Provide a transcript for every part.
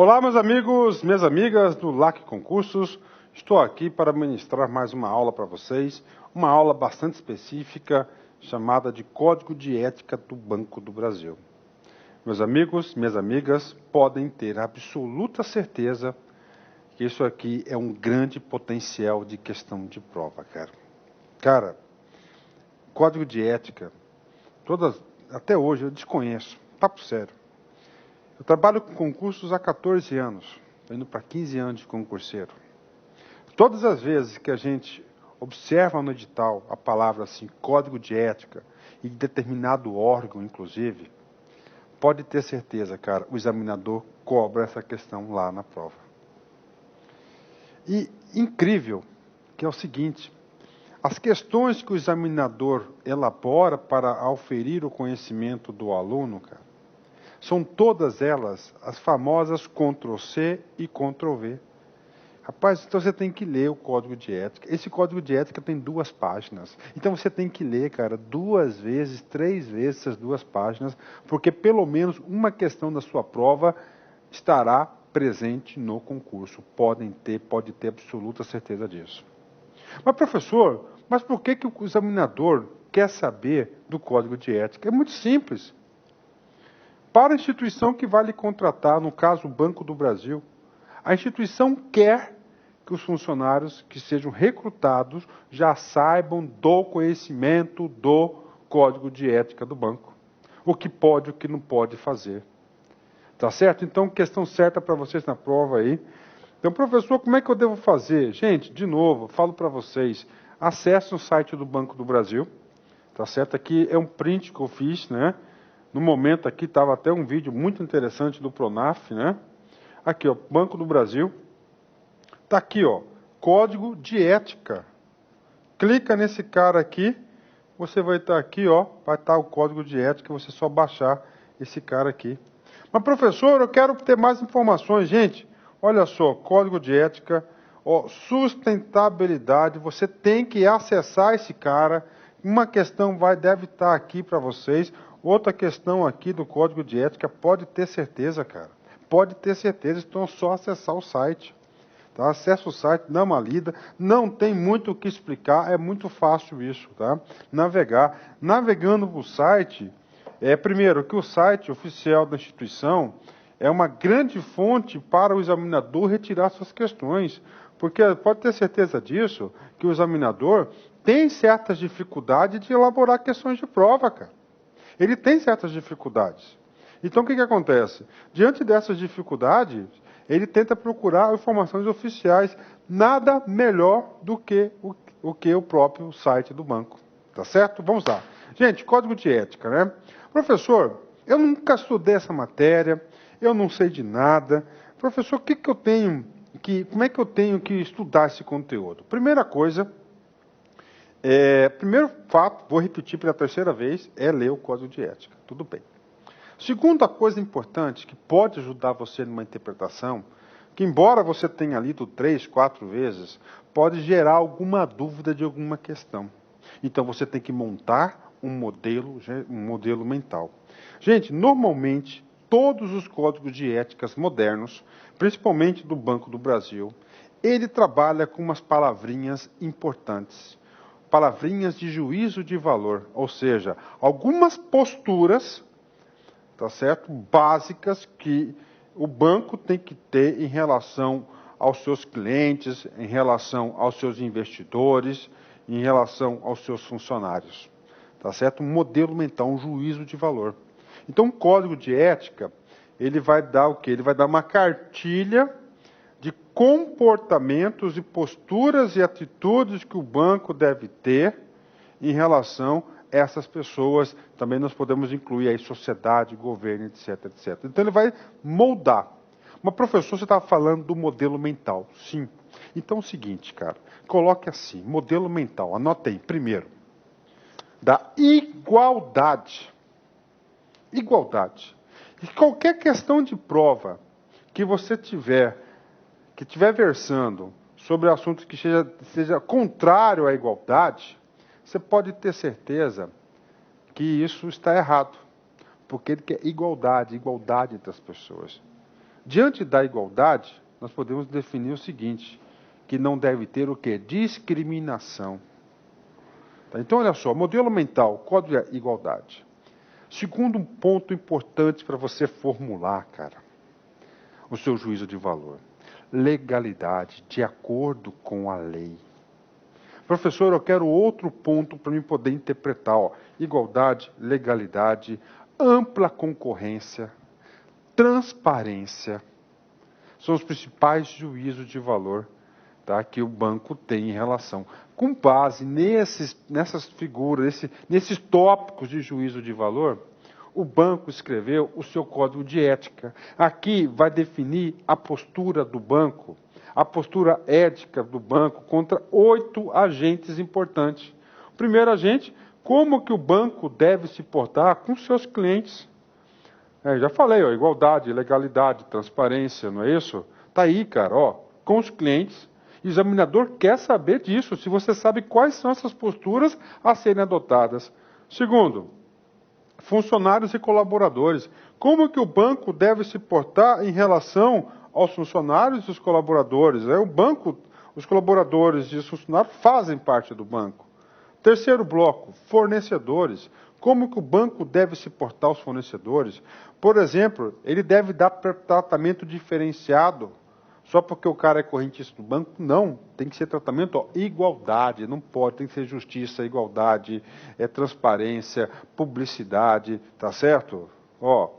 Olá, meus amigos, minhas amigas do LAC Concursos. Estou aqui para ministrar mais uma aula para vocês, uma aula bastante específica chamada de Código de Ética do Banco do Brasil. Meus amigos, minhas amigas, podem ter absoluta certeza que isso aqui é um grande potencial de questão de prova, cara. Cara, Código de Ética, até hoje eu desconheço, papo sério. Eu trabalho com concursos há 14 anos, estou indo para 15 anos de concurseiro. Todas as vezes que a gente observa no edital a palavra assim, código de ética, e de determinado órgão, inclusive, pode ter certeza, cara, o examinador cobra essa questão lá na prova. E incrível que é o seguinte, as questões que o examinador elabora para auferir o conhecimento do aluno, cara, são todas elas as famosas Ctrl+C e Ctrl+V. Rapaz, então você tem que ler o Código de Ética. Esse Código de Ética tem 2 páginas. Então você tem que ler, cara, 2 vezes, 3 vezes essas 2 páginas, porque pelo menos uma questão da sua prova estará presente no concurso. Pode ter absoluta certeza disso. Mas professor, por que o examinador quer saber do Código de Ética? É muito simples. Para a instituição que vai lhe contratar, no caso o Banco do Brasil, a instituição quer que os funcionários que sejam recrutados já saibam do conhecimento do Código de Ética do banco. O que pode e o que não pode fazer. Tá certo? Então, questão certa para vocês na prova aí. Então, professor, como é que eu devo fazer? Gente, de novo, falo para vocês, acessem o site do Banco do Brasil. Tá certo? Aqui é um print que eu fiz, né? No momento aqui estava até um vídeo muito interessante do Pronaf, né? Aqui, ó, Banco do Brasil. Está aqui, ó, Código de Ética. Clica nesse cara aqui, você vai estar aqui, ó, vai estar o Código de Ética, você só baixar esse cara aqui. Mas, professor, eu quero ter mais informações. Gente, olha só, Código de Ética, ó, sustentabilidade, você tem que acessar esse cara. Uma questão deve estar aqui para vocês. Outra questão aqui do Código de Ética, pode ter certeza, cara. Pode ter certeza, então é só acessar o site. Tá? Acessa o site, dá uma lida, não tem muito o que explicar, é muito fácil isso, tá? Navegar. Navegando para o site, primeiro, que o site oficial da instituição é uma grande fonte para o examinador retirar suas questões, porque pode ter certeza disso, que o examinador tem certas dificuldades de elaborar questões de prova, cara. Ele tem certas dificuldades. Então, o que acontece? Diante dessas dificuldades, ele tenta procurar informações oficiais, nada melhor do que o próprio site do banco. Tá certo? Vamos lá. Gente, Código de Ética, né? Professor, eu nunca estudei essa matéria, eu não sei de nada. Professor, como é que eu tenho que estudar esse conteúdo? Primeira coisa, primeiro fato, vou repetir pela 3ª vez, é ler o Código de Ética. Tudo bem. Segunda coisa importante que pode ajudar você numa interpretação, que embora você tenha lido 3, 4 vezes, pode gerar alguma dúvida de alguma questão. Então você tem que montar um modelo mental. Gente, normalmente, todos os códigos de éticas modernos, principalmente do Banco do Brasil, ele trabalha com umas palavrinhas importantes. Palavrinhas de juízo de valor, ou seja, algumas posturas, tá certo? Básicas que o banco tem que ter em relação aos seus clientes, em relação aos seus investidores, em relação aos seus funcionários. Tá certo? Um modelo mental, um juízo de valor. Então, o Código de Ética, ele vai dar o quê? Ele vai dar uma cartilha de comportamentos e posturas e atitudes que o banco deve ter em relação a essas pessoas. Também nós podemos incluir aí sociedade, governo, etc, etc. Então ele vai moldar. Mas professor, você estava falando do modelo mental. Sim. Então é o seguinte, cara, coloque assim, modelo mental, anota aí, primeiro, da igualdade. Igualdade. E qualquer questão de prova que você que estiver versando sobre assuntos que seja contrário à igualdade, você pode ter certeza que isso está errado. Porque ele quer igualdade entre as pessoas. Diante da igualdade, nós podemos definir o seguinte, que não deve ter o quê? Discriminação. Tá? Então, olha só, modelo mental, código de igualdade. Segundo um ponto importante para você formular, cara, o seu juízo de valor. Legalidade, de acordo com a lei. Professor, eu quero outro ponto para mim poder interpretar. Ó. Igualdade, legalidade, ampla concorrência, transparência. São os principais juízos de valor, tá, que o banco tem em relação. Com base nessas figuras, nesses tópicos de juízo de valor, o banco escreveu o seu código de ética. Aqui vai definir a postura do banco, a postura ética do banco contra 8 agentes importantes. O primeiro agente, como que o banco deve se portar com seus clientes. Já falei, ó, igualdade, legalidade, transparência, não é isso? Tá aí, cara, ó, com os clientes. O examinador quer saber disso, se você sabe quais são essas posturas a serem adotadas. Segundo, funcionários e colaboradores. Como que o banco deve se portar em relação aos funcionários e os colaboradores? O banco, os colaboradores e os funcionários fazem parte do banco. Terceiro bloco, fornecedores. Como que o banco deve se portar aos fornecedores? Por exemplo, ele deve dar tratamento diferenciado só porque o cara é correntista do banco? Não, tem que ser tratamento, igualdade, não pode, tem que ser justiça, igualdade, transparência, publicidade, tá certo?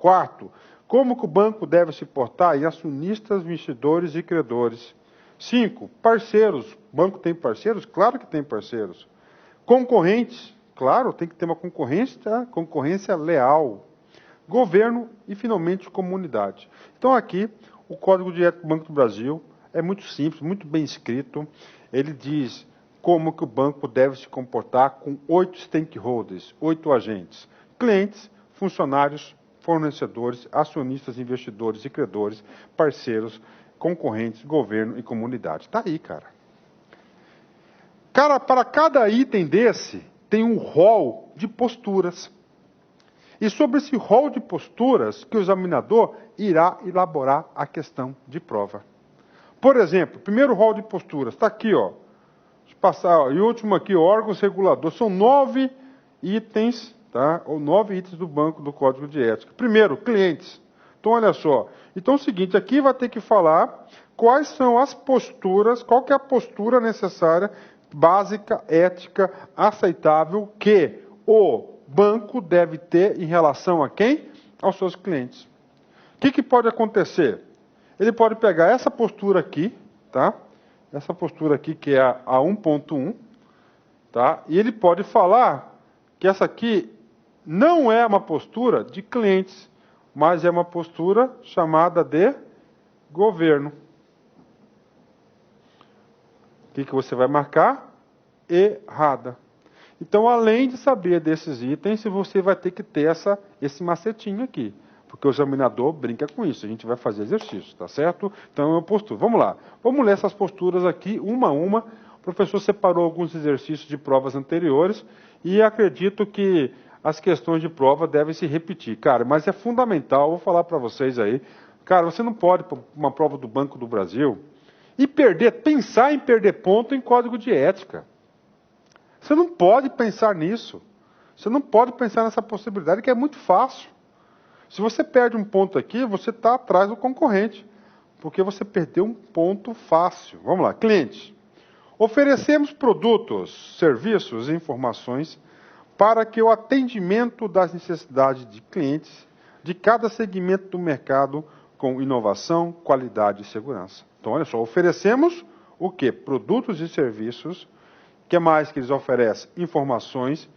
Quarto, como que o banco deve se portar em acionistas, investidores e credores? 5, parceiros. O banco tem parceiros? Claro que tem parceiros. Concorrentes, claro, tem que ter uma concorrência, tá? Concorrência leal. Governo e, finalmente, comunidade. Então, aqui, o Código de Ética do Banco do Brasil é muito simples, muito bem escrito. Ele diz como que o banco deve se comportar com 8 stakeholders, 8 agentes. Clientes, funcionários, fornecedores, acionistas, investidores e credores, parceiros, concorrentes, governo e comunidade. Está aí, cara. Cara, para cada item desse, tem um rol de posturas. E sobre esse rol de posturas que o examinador irá elaborar a questão de prova. Por exemplo, primeiro rol de posturas, está aqui, ó. Deixa eu passar, ó, e último aqui, órgãos reguladores. São 9 itens, tá? Ou 9 itens do banco do Código de Ética. Primeiro, clientes. Então, olha só. Então, é o seguinte, aqui vai ter que falar quais são as posturas, qual que é a postura necessária, básica, ética, aceitável, que o banco deve ter em relação a quem? Aos seus clientes. O que pode acontecer? Ele pode pegar essa postura aqui, tá? Essa postura aqui que é a 1.1, tá? E ele pode falar que essa aqui não é uma postura de clientes, mas é uma postura chamada de governo. O que você vai marcar? Errada. Então, além de saber desses itens, você vai ter que ter esse macetinho aqui. Porque o examinador brinca com isso. A gente vai fazer exercício, tá certo? Então, é uma postura. Vamos lá. Vamos ler essas posturas aqui, uma a uma. O professor separou alguns exercícios de provas anteriores e acredito que as questões de prova devem se repetir. Cara, mas é fundamental, vou falar para vocês aí. Cara, você não pode, para uma prova do Banco do Brasil, e pensar em perder ponto em código de ética. Você não pode pensar nisso. Você não pode pensar nessa possibilidade, que é muito fácil. Se você perde um ponto aqui, você está atrás do concorrente, porque você perdeu um ponto fácil. Vamos lá, clientes. Oferecemos produtos, serviços e informações para que o atendimento das necessidades de clientes de cada segmento do mercado com inovação, qualidade e segurança. Então, olha só, oferecemos o quê? Produtos e serviços. O que mais que eles oferecem? Informações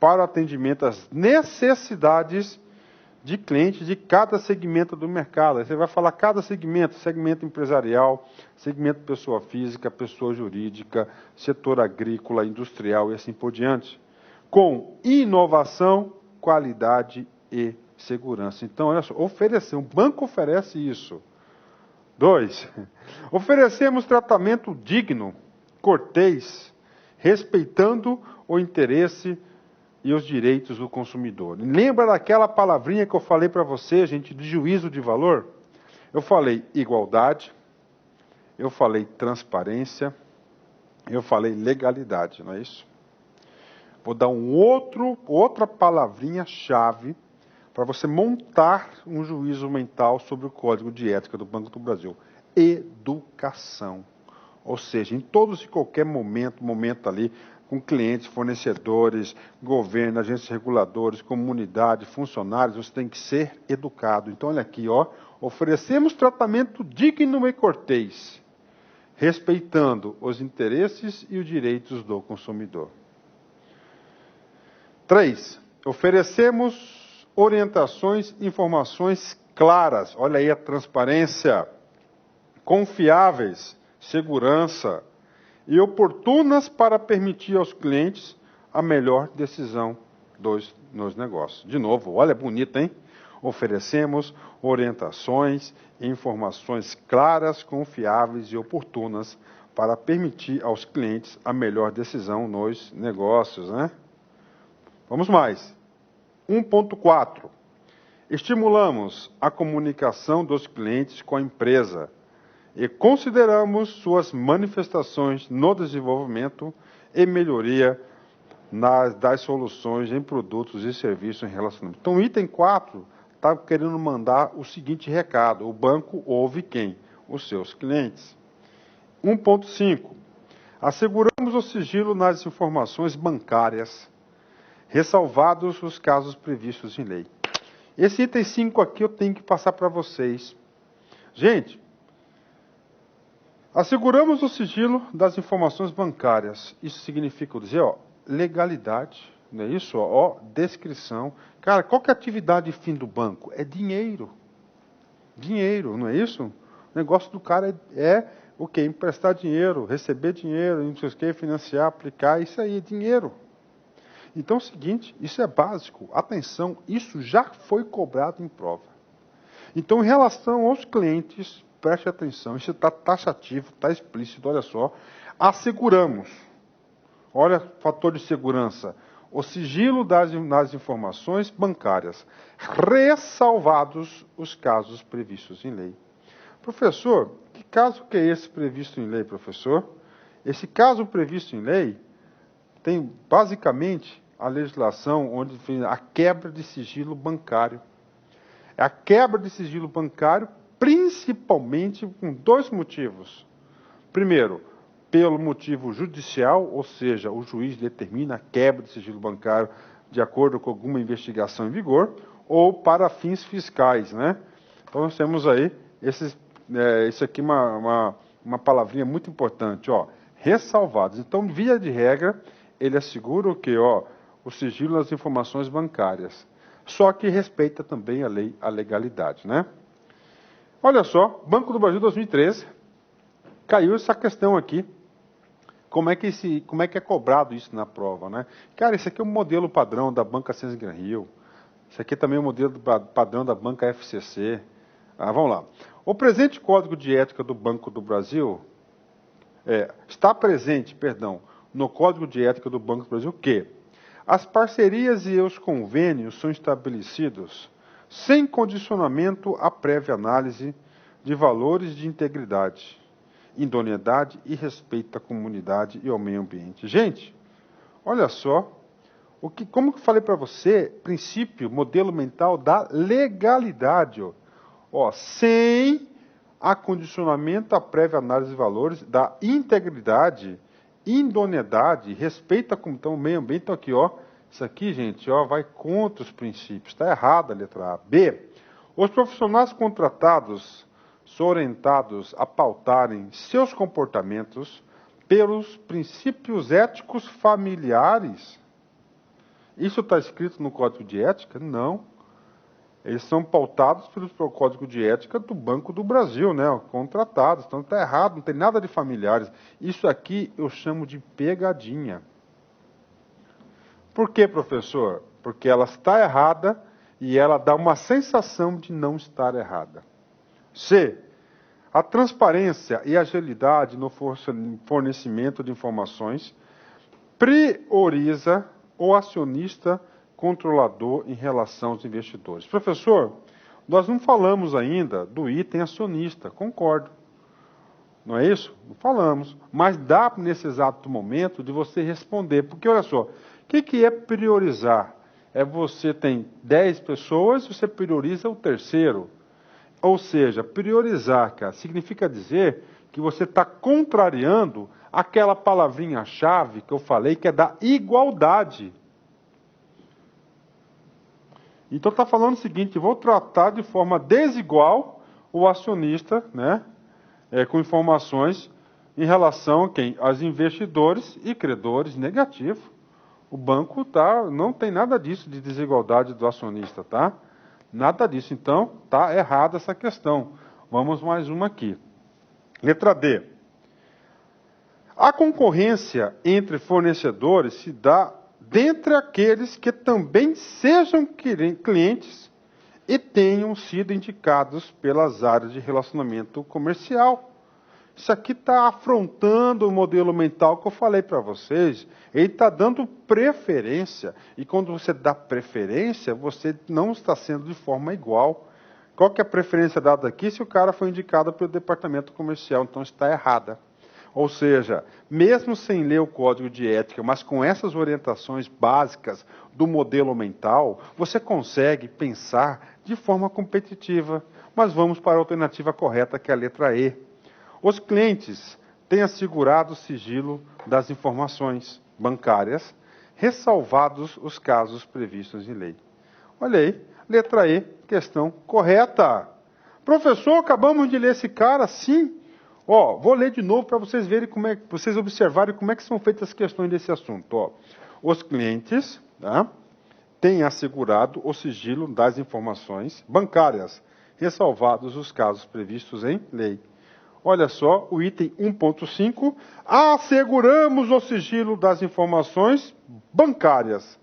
para o atendimento às necessidades de clientes de cada segmento do mercado. Aí você vai falar cada segmento, segmento empresarial, segmento pessoa física, pessoa jurídica, setor agrícola, industrial e assim por diante. Com inovação, qualidade e segurança. Então, olha só, o banco oferece isso. 2, oferecemos tratamento digno, cortês, respeitando o interesse e os direitos do consumidor. Lembra daquela palavrinha que eu falei para você, gente, de juízo de valor? Eu falei igualdade, eu falei transparência, eu falei legalidade, não é isso? Vou dar outra palavrinha-chave para você montar um juízo mental sobre o Código de Ética do Banco do Brasil. Educação. Ou seja, em todos e qualquer momento ali, com clientes, fornecedores, governo, agentes reguladores, comunidade, funcionários, você tem que ser educado. Então, olha aqui, ó, oferecemos tratamento digno e cortês, respeitando os interesses e os direitos do consumidor. 3. Oferecemos orientações, informações claras, olha aí a transparência, confiáveis, segurança e oportunas para permitir aos clientes a melhor decisão nos negócios. De novo, olha bonito, hein? Oferecemos orientações e informações claras, confiáveis e oportunas para permitir aos clientes a melhor decisão nos negócios, né? Vamos mais. 1.4. Estimulamos a comunicação dos clientes com a empresa e consideramos suas manifestações no desenvolvimento e melhoria das soluções em produtos e serviços em relacionamento. Então, o item 4 está querendo mandar o seguinte recado: o banco ouve quem? Os seus clientes. 1.5. Asseguramos o sigilo nas informações bancárias, ressalvados os casos previstos em lei. Esse item 5 aqui eu tenho que passar para vocês. Gente, asseguramos o sigilo das informações bancárias. Isso significa dizer, ó, legalidade, não é isso? Ó, descrição. Cara, qual que é a atividade fim do banco? É dinheiro. Dinheiro, não é isso? O negócio do cara é o quê? Emprestar dinheiro, receber dinheiro, não sei o quê, financiar, aplicar, isso aí é dinheiro. Então é o seguinte, isso é básico. Atenção, isso já foi cobrado em prova. Então, em relação aos clientes, preste atenção, isso está taxativo, está explícito, olha só. Asseguramos, olha, fator de segurança, o sigilo das informações bancárias, ressalvados os casos previstos em lei. Professor, que caso que é esse previsto em lei, professor? Esse caso previsto em lei tem, basicamente, a legislação onde tem a quebra de sigilo bancário. É a quebra de sigilo bancário, principalmente com 2 motivos. Primeiro, pelo motivo judicial, ou seja, o juiz determina a quebra de sigilo bancário de acordo com alguma investigação em vigor, ou para fins fiscais, né? Então, nós temos aí, isso aqui uma palavrinha muito importante, ó, ressalvados. Então, via de regra, ele assegura o quê? Ó, o sigilo das informações bancárias. Só que respeita também a lei, a legalidade, né? Olha só, Banco do Brasil 2013, caiu essa questão aqui. Como é que é cobrado isso na prova, né? Cara, isso aqui é um modelo padrão da Banca Ascension Gran Rio. Isso aqui também é um modelo padrão da Banca FCC. Vamos lá. O presente Código de Ética do Banco do Brasil está presente, no Código de Ética do Banco do Brasil que as parcerias e os convênios são estabelecidos sem condicionamento à prévia análise de valores de integridade, idoneidade e respeito à comunidade e ao meio ambiente. Gente, olha só, como que eu falei para você, princípio, modelo mental da legalidade, ó, sem acondicionamento à prévia análise de valores da integridade, idoneidade, respeito ao meio ambiente. Então aqui, ó, isso aqui, gente, ó, vai contra os princípios. Está errada a letra A. B. Os profissionais contratados são orientados a pautarem seus comportamentos pelos princípios éticos familiares. Isso está escrito no Código de Ética? Não. Eles são pautados pelo Código de Ética do Banco do Brasil, né? Contratados. Então está errado, não tem nada de familiares. Isso aqui eu chamo de pegadinha. Por quê, professor? Porque ela está errada e ela dá uma sensação de não estar errada. C. A transparência e agilidade no fornecimento de informações prioriza o acionista controlador em relação aos investidores. Professor, Nós não falamos ainda do item acionista, concordo. Não é isso? Não falamos. Mas dá nesse exato momento de você responder. Porque olha só, o que é priorizar? É você tem 10 pessoas e você prioriza o terceiro. Ou seja, priorizar, cara, significa dizer que você está contrariando aquela palavrinha-chave que eu falei, que é da igualdade. Então está falando o seguinte, vou tratar de forma desigual o acionista, né, com informações em relação a quem? Aos investidores e credores negativo. O banco não tem nada disso de desigualdade do acionista, tá? Nada disso. Então, está errada essa questão. Vamos mais uma aqui. Letra D. A concorrência entre fornecedores se dá dentre aqueles que também sejam clientes e tenham sido indicados pelas áreas de relacionamento comercial. Isso aqui está afrontando o modelo mental que eu falei para vocês. Ele está dando preferência. E quando você dá preferência, você não está sendo de forma igual. Qual que é a preferência dada aqui se o cara foi indicado pelo departamento comercial? Então está errada. Ou seja, mesmo sem ler o código de ética, mas com essas orientações básicas do modelo mental, você consegue pensar de forma competitiva. Mas vamos para a alternativa correta, que é a letra E. Os clientes têm assegurado o sigilo das informações bancárias, ressalvados os casos previstos em lei. Olha aí, letra E, questão correta. Professor, acabamos de ler esse cara, sim. Vou ler de novo para vocês verem vocês observarem como é que são feitas as questões desse assunto. Os clientes, tá, têm assegurado o sigilo das informações bancárias, ressalvados os casos previstos em lei. Olha só, o item 1.5, asseguramos o sigilo das informações bancárias,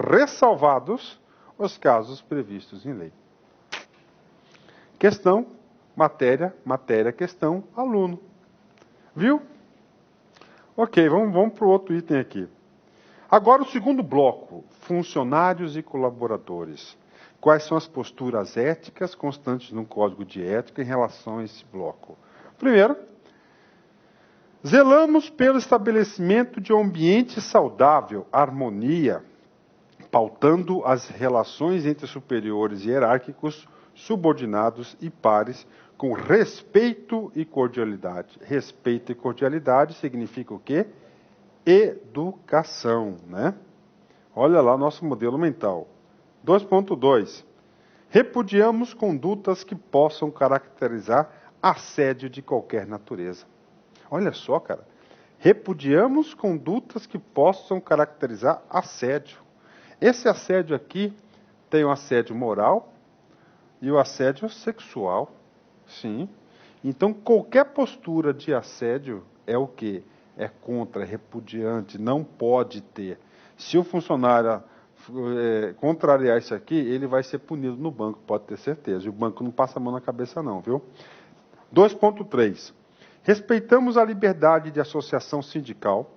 ressalvados os casos previstos em lei. Questão, matéria, questão, aluno. Viu? Ok, vamos para o outro item aqui. Agora o segundo bloco, funcionários e colaboradores. Quais são as posturas éticas constantes no Código de Ética em relação a esse bloco? Primeiro, zelamos pelo estabelecimento de um ambiente saudável, harmonia, pautando as relações entre superiores hierárquicos, subordinados e pares, com respeito e cordialidade. Respeito e cordialidade significa o quê? Educação, né? Olha lá nosso modelo mental. 2.2. Repudiamos condutas que possam caracterizar assédio de qualquer natureza. Olha só, cara. Repudiamos condutas que possam caracterizar assédio. Esse assédio aqui tem o assédio moral e o assédio sexual. Sim. Então, qualquer postura de assédio é o quê? É contra, é repudiante, não pode ter. Se o funcionário contrariar isso aqui, ele vai ser punido no banco, pode ter certeza. E o banco não passa a mão na cabeça não, viu? 2.3. Respeitamos a liberdade de associação sindical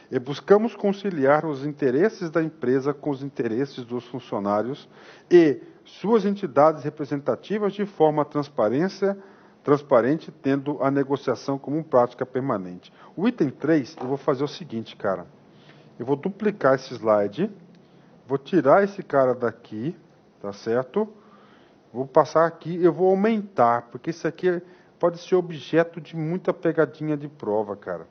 e buscamos conciliar os interesses da empresa com os interesses dos funcionários e suas entidades representativas de forma transparente, tendo a negociação como prática permanente. O item 3, eu vou fazer o seguinte, cara. Eu vou duplicar esse slide, vou tirar esse cara daqui, tá certo? Vou passar aqui, eu vou aumentar, porque isso aqui pode ser objeto de muita pegadinha de prova, cara.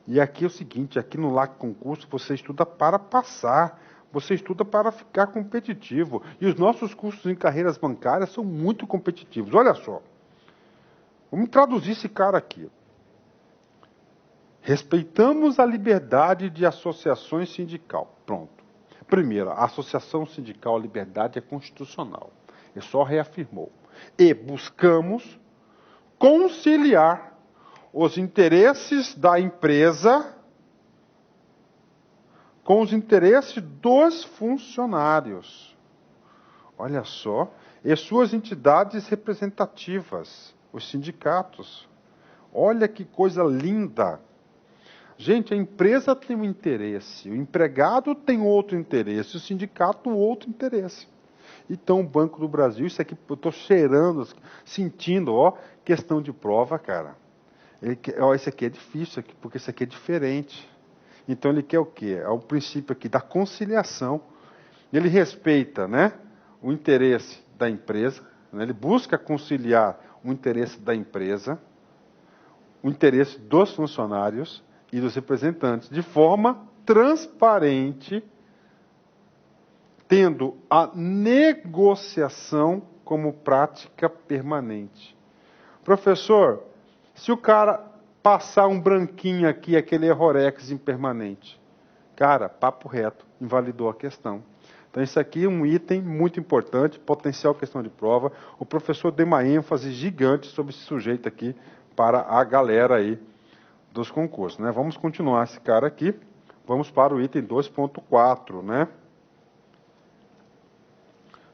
E aqui é o seguinte, aqui no LAC Concurso você estuda para passar, você estuda para ficar competitivo. E os nossos cursos em carreiras bancárias são muito competitivos. Olha só, vamos traduzir esse cara aqui. Respeitamos a liberdade de associação sindical. Pronto. Primeiro, a associação sindical, a liberdade é constitucional. Ele só reafirmou. E buscamos conciliar os interesses da empresa com os interesses dos funcionários. Olha só. E suas entidades representativas, os sindicatos. Olha que coisa linda. Gente, a empresa tem um interesse, o empregado tem outro interesse, o sindicato outro interesse. Então, o Banco do Brasil, isso aqui, eu estou cheirando, sentindo, ó, questão de prova, cara. Ó, isso aqui é difícil, porque isso aqui é diferente. Então, ele quer o quê? É o princípio aqui da conciliação. Ele respeita, né, o interesse da empresa, né, ele busca conciliar o interesse da empresa, o interesse dos funcionários e dos representantes, de forma transparente, tendo a negociação como prática permanente. Professor, se o cara passar um branquinho aqui, aquele errorex impermanente, cara, papo reto, invalidou a questão. Então, isso aqui é um item muito importante, potencial questão de prova. O professor deu uma ênfase gigante sobre esse sujeito aqui para a galera aí dos concursos, né? Vamos continuar esse cara aqui. Vamos para o item 2.4, né?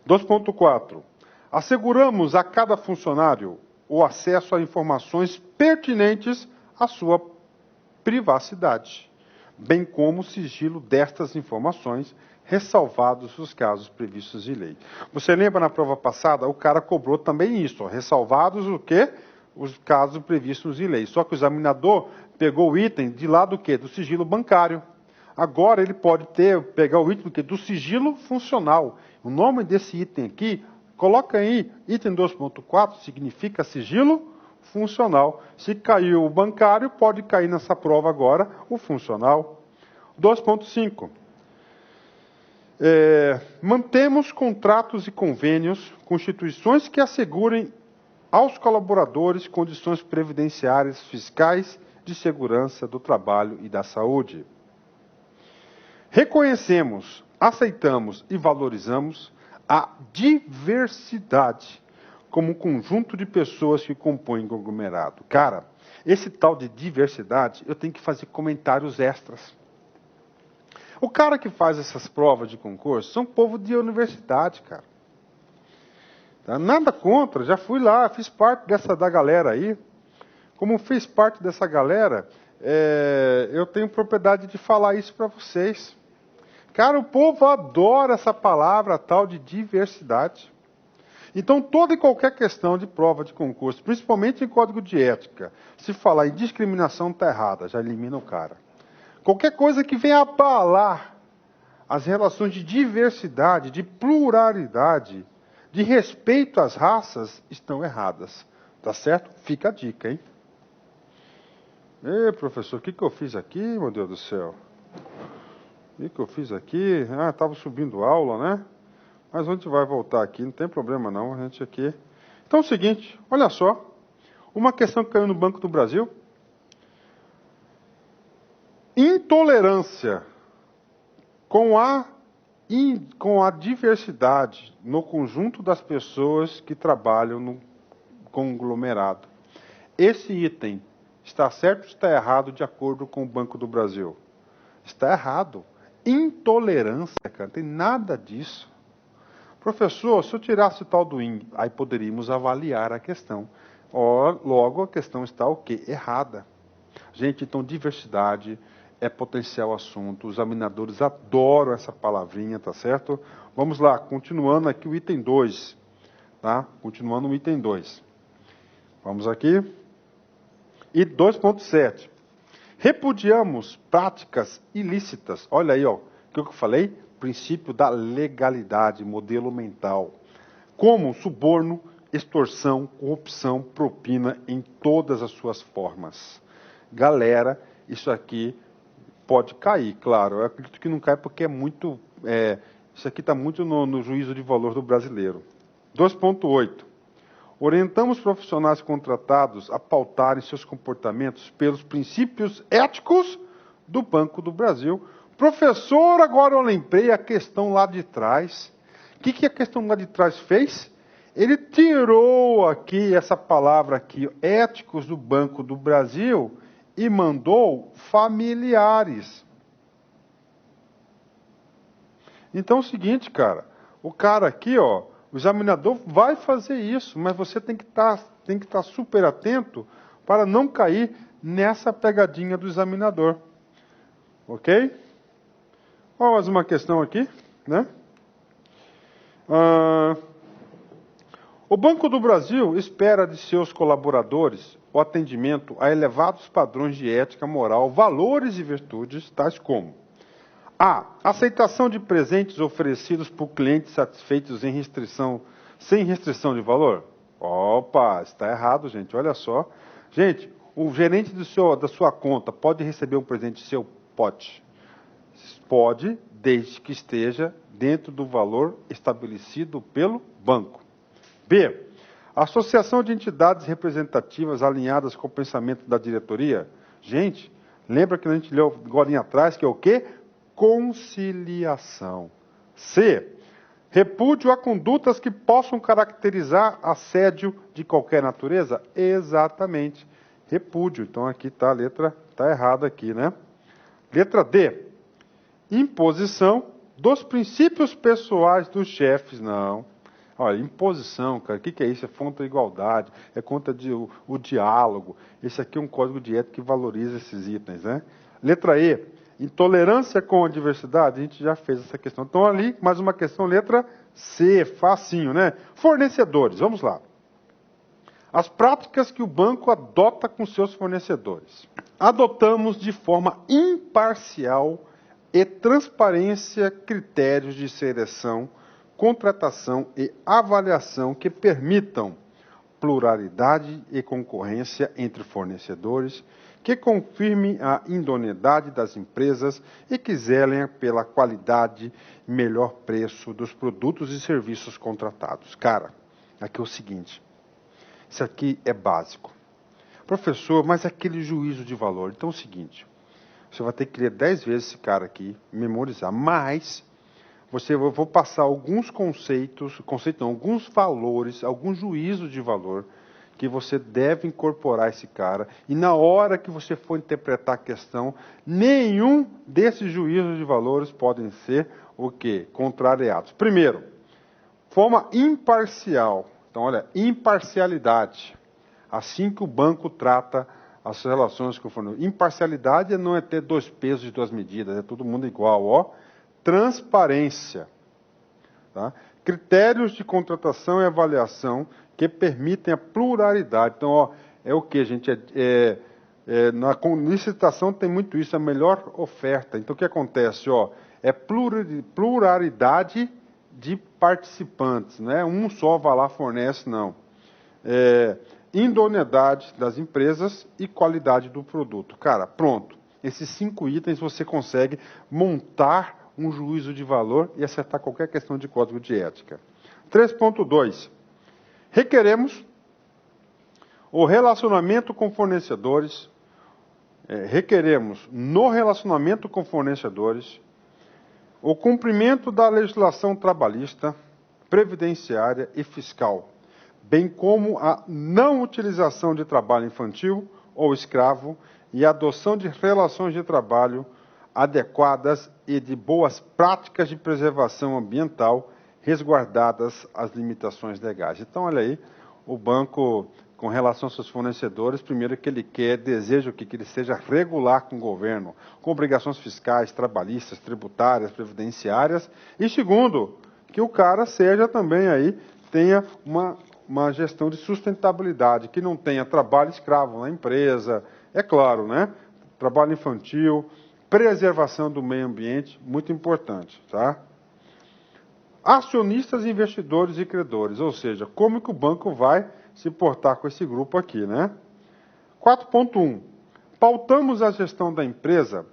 2.4. Asseguramos a cada funcionário o acesso a informações pertinentes à sua privacidade, bem como o sigilo destas informações, ressalvados os casos previstos de lei. Você lembra na prova passada, o cara cobrou também isso, ó, ressalvados o quê? Os casos previstos em lei. Só que o examinador pegou o item de lá do quê? Do sigilo bancário. Agora ele pode pegar o item do quê? Do sigilo funcional. O nome desse item aqui, coloca aí, item 2.4, significa sigilo funcional. Se caiu o bancário, pode cair nessa prova agora o funcional. 2.5. Mantemos contratos e convênios com instituições que assegurem aos colaboradores condições previdenciárias, fiscais, de segurança do trabalho e da saúde. Reconhecemos, aceitamos e valorizamos a diversidade como um conjunto de pessoas que compõem o conglomerado. Cara, esse tal de diversidade, eu tenho que fazer comentários extras. O cara que faz essas provas de concurso são povo de universidade, cara. Tá? Nada contra, já fui lá, fiz parte da galera aí. Como fiz parte dessa galera, eu tenho propriedade de falar isso para vocês. Cara, o povo adora essa palavra tal de diversidade. Então, toda e qualquer questão de prova de concurso, principalmente em código de ética, se falar em discriminação, está errada, já elimina o cara. Qualquer coisa que venha abalar as relações de diversidade, de pluralidade, de respeito às raças, estão erradas. Tá certo? Fica a dica, hein? Ei, professor, o que eu fiz aqui, meu Deus do céu? O que eu fiz aqui? Ah, estava subindo aula, né? Mas a gente vai voltar aqui, não tem problema não, a gente aqui. Então é o seguinte, olha só, uma questão que caiu no Banco do Brasil. Intolerância com a diversidade no conjunto das pessoas que trabalham no conglomerado. Esse item está certo ou está errado de acordo com o Banco do Brasil? Está errado. Intolerância, cara, não tem nada disso. Professor, se eu tirasse o tal do IN, aí poderíamos avaliar a questão. Logo, a questão está o quê? Errada. Gente, então, diversidade é potencial assunto. Os examinadores adoram essa palavrinha, tá certo? Vamos lá, continuando aqui o item 2. Tá? Continuando o item 2. Vamos aqui. E 2.7. Repudiamos práticas ilícitas. Olha aí, ó, o que eu falei? Princípio da legalidade, modelo mental. Como suborno, extorsão, corrupção, propina em todas as suas formas. Galera, isso aqui pode cair, claro. Eu acredito que não cai porque é muito... isso aqui está muito no juízo de valor do brasileiro. 2.8. Orientamos profissionais contratados a pautarem seus comportamentos pelos princípios éticos do Banco do Brasil. Professor, agora eu lembrei a questão lá de trás. O que a questão lá de trás fez? Ele tirou aqui essa palavra aqui, éticos do Banco do Brasil, e mandou familiares. Então é o seguinte, cara, o cara aqui, ó, o examinador vai fazer isso, mas você tem que estar super atento para não cair nessa pegadinha do examinador. Ok? Olha mais uma questão aqui, né? O Banco do Brasil espera de seus colaboradores o atendimento a elevados padrões de ética, moral, valores e virtudes, tais como a aceitação de presentes oferecidos por clientes satisfeitos sem restrição de valor. Opa, está errado, gente, olha só. Gente, o gerente da sua conta pode receber um presente seu? Pode. Pode, desde que esteja dentro do valor estabelecido pelo banco. B. Associação de entidades representativas alinhadas com o pensamento da diretoria. Gente, lembra que a gente leu agora atrás, que é o quê? Conciliação. C. Repúdio a condutas que possam caracterizar assédio de qualquer natureza? Exatamente. Repúdio. Então aqui está a letra, está errada aqui, né? Letra D. Imposição dos princípios pessoais dos chefes. Não. Olha, imposição, cara, o que é isso? É contra a igualdade, é contra o diálogo. Esse aqui é um código de ética que valoriza esses itens, né? Letra E, intolerância com a diversidade, a gente já fez essa questão. Então ali, mais uma questão, letra C, facinho, né? Fornecedores, vamos lá. As práticas que o banco adota com seus fornecedores. Adotamos de forma imparcial e transparência critérios de seleção, contratação e avaliação que permitam pluralidade e concorrência entre fornecedores, que confirmem a idoneidade das empresas e que zelem pela qualidade e melhor preço dos produtos e serviços contratados. Cara, aqui é o seguinte, isso aqui é básico. Professor, mas aquele juízo de valor, então é o seguinte, você vai ter que ler 10 vezes esse cara aqui, memorizar, mas eu vou passar alguns alguns valores, alguns juízos de valor que você deve incorporar esse cara. E na hora que você for interpretar a questão, nenhum desses juízos de valores podem ser o quê? Contrariados. Primeiro, forma imparcial. Então, olha, imparcialidade. Assim que o banco trata as relações com o fornecedor. Imparcialidade não é ter dois pesos e duas medidas, é todo mundo igual, ó. Transparência. Tá? Critérios de contratação e avaliação que permitem a pluralidade. Então, ó, é o que, gente? Na licitação tem muito isso, a melhor oferta. Então, o que acontece? Ó, é pluralidade de participantes, né? Um só vai lá fornece, não. Idoneidade das empresas e qualidade do produto. Cara, pronto. Esses 5 itens você consegue montar um juízo de valor e acertar qualquer questão de código de ética. 3.2. Requeremos o relacionamento com fornecedores, requeremos no relacionamento com fornecedores o cumprimento da legislação trabalhista, previdenciária e fiscal, bem como a não utilização de trabalho infantil ou escravo e a adoção de relações de trabalho adequadas e de boas práticas de preservação ambiental, resguardadas as limitações legais. Então, olha aí, o banco, com relação aos seus fornecedores, primeiro que ele deseja que ele seja regular com o governo, com obrigações fiscais, trabalhistas, tributárias, previdenciárias, e segundo, que o cara seja também aí, tenha uma gestão de sustentabilidade, que não tenha trabalho escravo na empresa, é claro, né? Trabalho infantil, preservação do meio ambiente, muito importante, tá? Acionistas, investidores e credores, ou seja, como que o banco vai se portar com esse grupo aqui, né? 4.1. Pautamos a gestão da empresa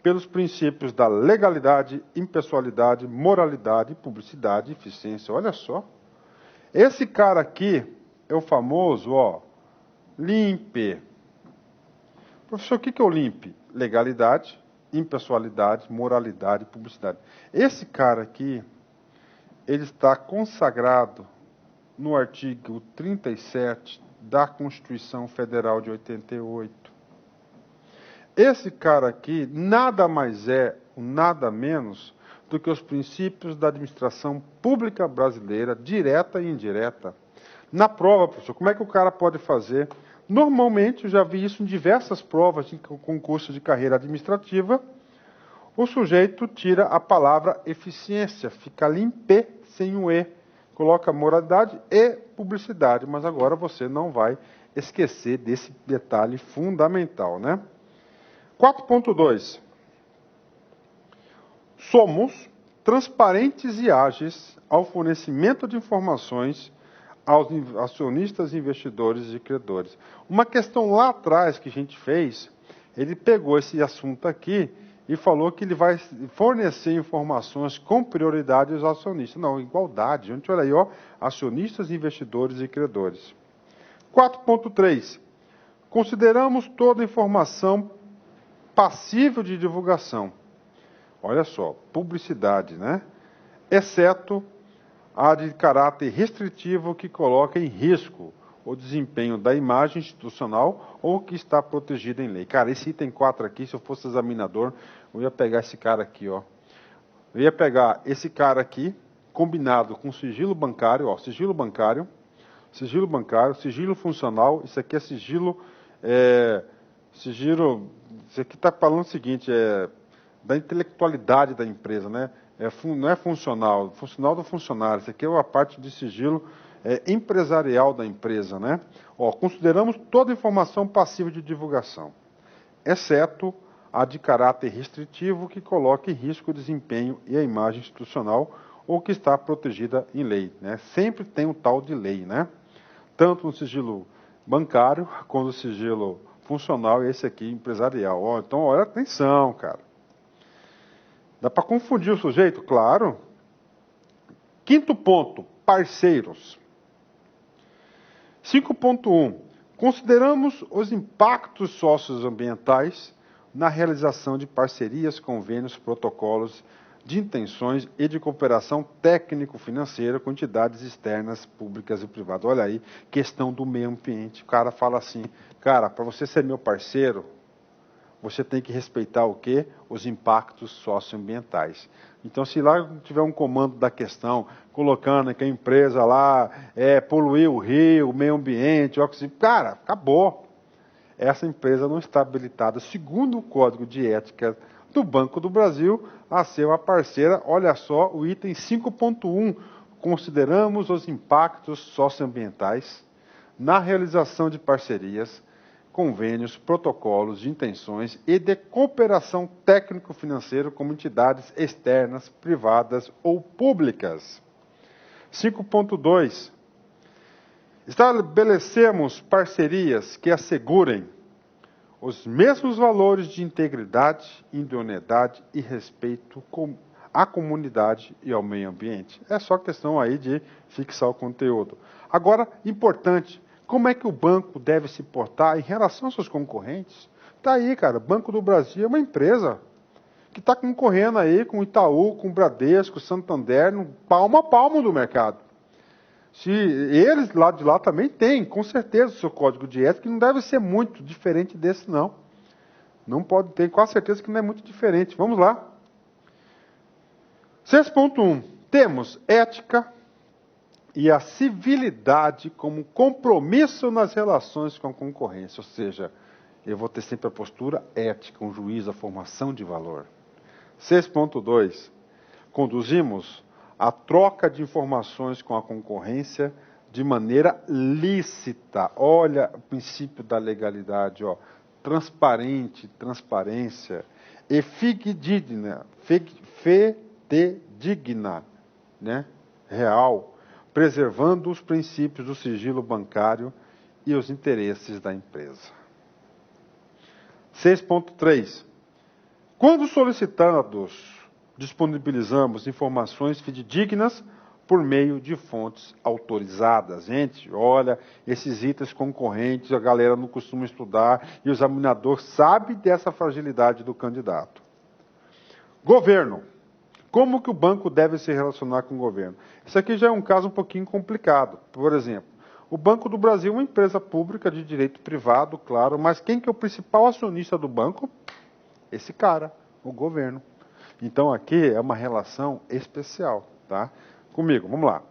pelos princípios da legalidade, impessoalidade, moralidade, publicidade e eficiência. Olha só. Esse cara aqui é o famoso, ó, LIMP. Professor, o que é o LIMP? Legalidade, impessoalidade, moralidade e publicidade. Esse cara aqui, ele está consagrado no artigo 37 da Constituição Federal de 88. Esse cara aqui nada mais é, nada menos do que os princípios da administração pública brasileira, direta e indireta. Na prova, professor, como é que o cara pode fazer? Normalmente, eu já vi isso em diversas provas de concurso de carreira administrativa, o sujeito tira a palavra eficiência, fica limpe sem o E. coloca moralidade e publicidade, mas agora você não vai esquecer desse detalhe fundamental, né? 4.2. Somos transparentes e ágeis ao fornecimento de informações aos acionistas, investidores e credores. Uma questão lá atrás que a gente fez, ele pegou esse assunto aqui e falou que ele vai fornecer informações com prioridade aos acionistas. Não, igualdade. A gente olha aí, ó, acionistas, investidores e credores. 4.3. Consideramos toda informação passível de divulgação. Olha só, publicidade, né? Exceto a de caráter restritivo que coloca em risco o desempenho da imagem institucional ou que está protegida em lei. Cara, esse item 4 aqui, se eu fosse examinador, eu ia pegar esse cara aqui, ó. Eu ia pegar esse cara aqui, combinado com sigilo bancário, ó, sigilo bancário, sigilo funcional, isso aqui é sigilo, isso aqui está falando o seguinte, da intelectualidade da empresa, né? Não é funcional do funcionário, isso aqui é a parte de sigilo empresarial da empresa, né? Ó, consideramos toda informação passível de divulgação, exceto a de caráter restritivo que coloca em risco o desempenho e a imagem institucional ou que está protegida em lei, né? Sempre tem um tal de lei, né? Tanto no sigilo bancário quanto no sigilo funcional e esse aqui empresarial. Ó, então, olha atenção, cara. Dá para confundir o sujeito? Claro. 5º ponto, parceiros. 5.1. Consideramos os impactos socioambientais na realização de parcerias, convênios, protocolos de intenções e de cooperação técnico-financeira com entidades externas, públicas e privadas. Olha aí, questão do meio ambiente. O cara fala assim, cara, para você ser meu parceiro, você tem que respeitar o quê? Os impactos socioambientais. Então, se lá tiver um comando da questão, colocando que a empresa lá poluiu o rio, o meio ambiente, cara, acabou. Essa empresa não está habilitada, segundo o Código de Ética do Banco do Brasil, a ser uma parceira. Olha só o item 5.1. Consideramos os impactos socioambientais na realização de parcerias, convênios, protocolos de intenções e de cooperação técnico-financeira com entidades externas, privadas ou públicas. 5.2. Estabelecemos parcerias que assegurem os mesmos valores de integridade, idoneidade e respeito à comunidade e ao meio ambiente. É só questão aí de fixar o conteúdo. Agora, importante, como é que o banco deve se portar em relação aos seus concorrentes? Está aí, cara, Banco do Brasil é uma empresa que está concorrendo aí com o Itaú, com o Bradesco, Santander, palmo a palmo do mercado. Se eles lá de lá também têm, com certeza, o seu código de ética, que não deve ser muito diferente desse, não. Não pode ter, com certeza que não é muito diferente. Vamos lá. 6.1. Temos ética e a civilidade como compromisso nas relações com a concorrência. Ou seja, eu vou ter sempre a postura ética, um juízo, a formação de valor. 6.2. Conduzimos a troca de informações com a concorrência de maneira lícita. Olha o princípio da legalidade, ó. Transparente, transparência, e fidedigna, né? Real, preservando os princípios do sigilo bancário e os interesses da empresa. 6.3. Quando solicitados, disponibilizamos informações fidedignas por meio de fontes autorizadas. Gente, olha, esses itens concorrentes, a galera não costuma estudar e o examinador sabe dessa fragilidade do candidato. Governo. Como que o banco deve se relacionar com o governo? Isso aqui já é um caso um pouquinho complicado. Por exemplo, o Banco do Brasil é uma empresa pública de direito privado, claro, mas quem que é o principal acionista do banco? Esse cara, o governo. Então, aqui é uma relação especial, tá? Comigo, vamos lá.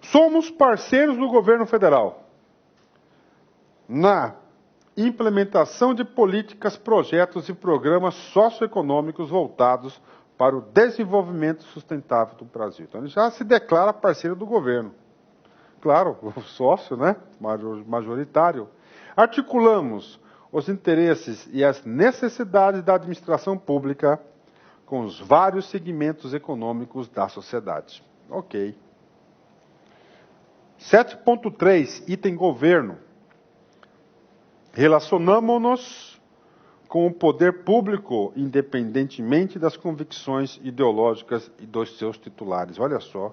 Somos parceiros do governo federal na implementação de políticas, projetos e programas socioeconômicos voltados para o desenvolvimento sustentável do Brasil. Então, ele já se declara parceiro do governo. Claro, o sócio, né, majoritário. Articulamos os interesses e as necessidades da administração pública com os vários segmentos econômicos da sociedade. Ok. 7.3, item governo. Relacionamo-nos com o poder público, independentemente das convicções ideológicas e dos seus titulares. Olha só,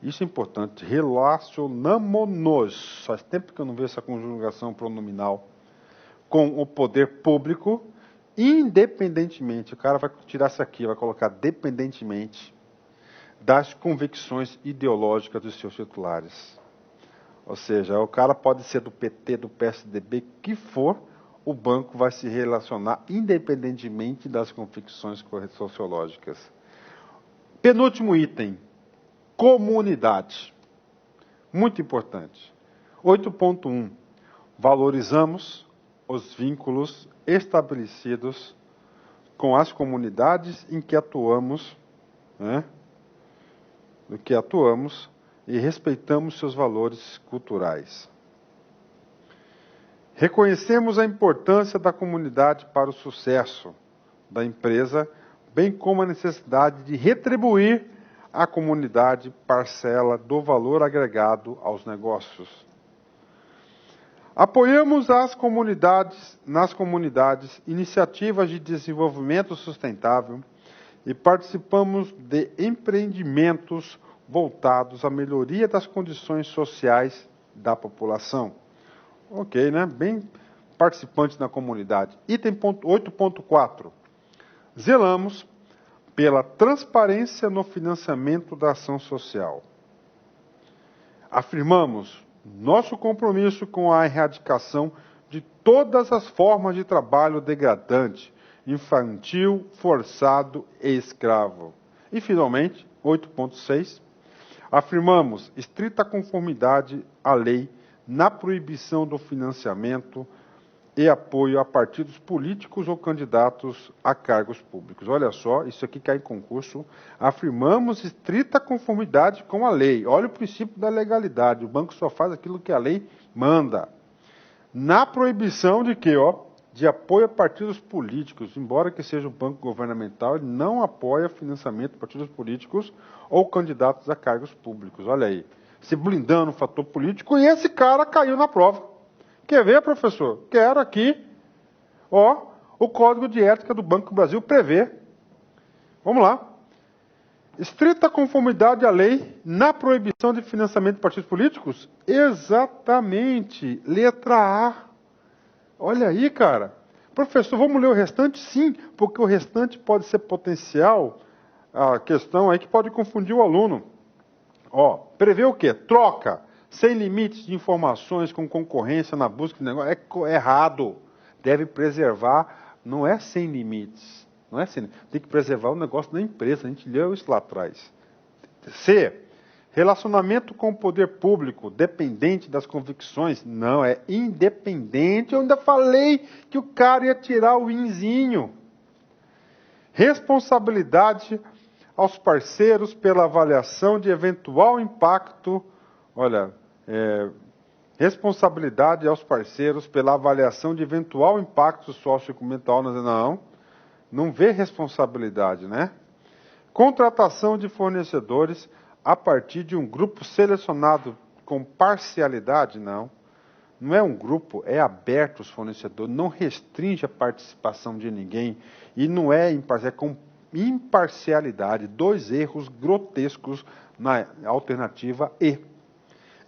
isso é importante. Relacionamo-nos. Faz tempo que eu não vejo essa conjugação pronominal. Com o poder público, independentemente. O cara vai tirar isso aqui, vai colocar dependentemente das convicções ideológicas dos seus titulares. Ou seja, o cara pode ser do PT, do PSDB, que for, o banco vai se relacionar independentemente das convicções sociológicas. Penúltimo item, comunidade. Muito importante. 8.1. Valorizamos os vínculos estabelecidos com as comunidades em que atuamos, né? E respeitamos seus valores culturais. Reconhecemos a importância da comunidade para o sucesso da empresa, bem como a necessidade de retribuir à comunidade parcela do valor agregado aos negócios. Apoiamos nas comunidades iniciativas de desenvolvimento sustentável e participamos de empreendimentos voltados à melhoria das condições sociais da população. Ok, né? Bem participantes na comunidade. Item 8.4. Zelamos pela transparência no financiamento da ação social. Afirmamos nosso compromisso com a erradicação de todas as formas de trabalho degradante, infantil, forçado e escravo. E, finalmente, 8.6. Afirmamos estrita conformidade à lei na proibição do financiamento e apoio a partidos políticos ou candidatos a cargos públicos. Olha só, isso aqui cai em concurso. Afirmamos estrita conformidade com a lei. Olha o princípio da legalidade. O banco só faz aquilo que a lei manda. Na proibição de quê? De apoio a partidos políticos. Embora que seja o banco governamental, ele não apoia financiamento de partidos políticos ou candidatos a cargos públicos. Olha aí. Se blindando o fator político, e esse cara caiu na prova. Quer ver, professor? Quero aqui, o Código de Ética do Banco do Brasil prevê. Vamos lá. Estrita conformidade à lei na proibição de financiamento de partidos políticos? Exatamente. Letra A. Olha aí, cara. Professor, vamos ler o restante? Sim, porque o restante pode ser potencial, a questão aí que pode confundir o aluno. Prevê o quê? Troca, sem limites de informações com concorrência na busca de negócio. É errado. Deve preservar, não é sem limites. Não é sem, tem que preservar o negócio da empresa. A gente leu isso lá atrás. C. Relacionamento com o poder público, dependente das convicções. Não, é independente. Eu ainda falei que o cara ia tirar o inzinho. Responsabilidade aos parceiros pela avaliação de eventual impacto. Responsabilidade aos parceiros pela avaliação de eventual impacto socioambiental. Não vê responsabilidade, né? Contratação de fornecedores a partir de um grupo selecionado com parcialidade, não. Não é um grupo, é aberto os fornecedores, não restringe a participação de ninguém e não é imparcial, é com imparcialidade. 2 erros grotescos na alternativa E.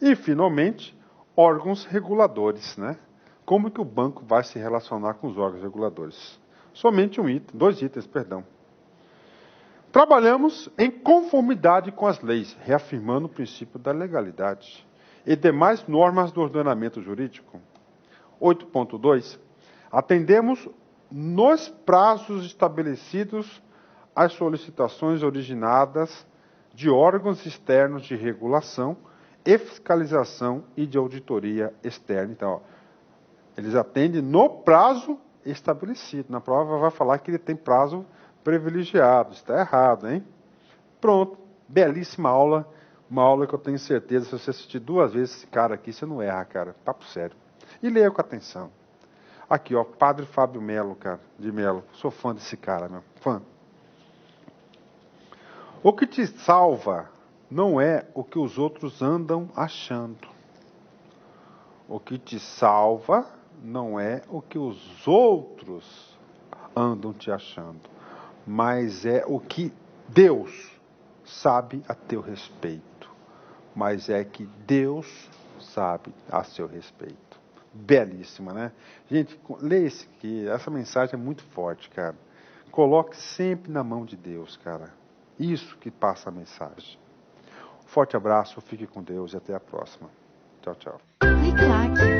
E, finalmente, órgãos reguladores, né? Como que o banco vai se relacionar com os órgãos reguladores? Somente 2 itens, perdão. Trabalhamos em conformidade com as leis, reafirmando o princípio da legalidade e demais normas do ordenamento jurídico. 8.2. Atendemos nos prazos estabelecidos as solicitações originadas de órgãos externos de regulação e fiscalização e de auditoria externa. Então, eles atendem no prazo estabelecido. Na prova vai falar que ele tem prazo privilegiado. Está errado, hein? Pronto. Belíssima aula. Uma aula que eu tenho certeza, se você assistir 2 vezes esse cara aqui, você não erra, cara. Papo sério. E leia com atenção. Aqui, ó, Padre Fábio Melo, cara, de Melo. Sou fã desse cara, meu. Fã. O que te salva não é o que os outros andam achando. O que te salva não é o que os outros andam te achando, mas é o que Deus sabe a teu respeito. Mas é que Deus sabe a seu respeito. Belíssima, né? Gente, lê esse aqui. Essa mensagem é muito forte, cara. Coloque sempre na mão de Deus, cara. Isso que passa a mensagem. Forte abraço, fique com Deus e até a próxima. Tchau, tchau. Clique lá.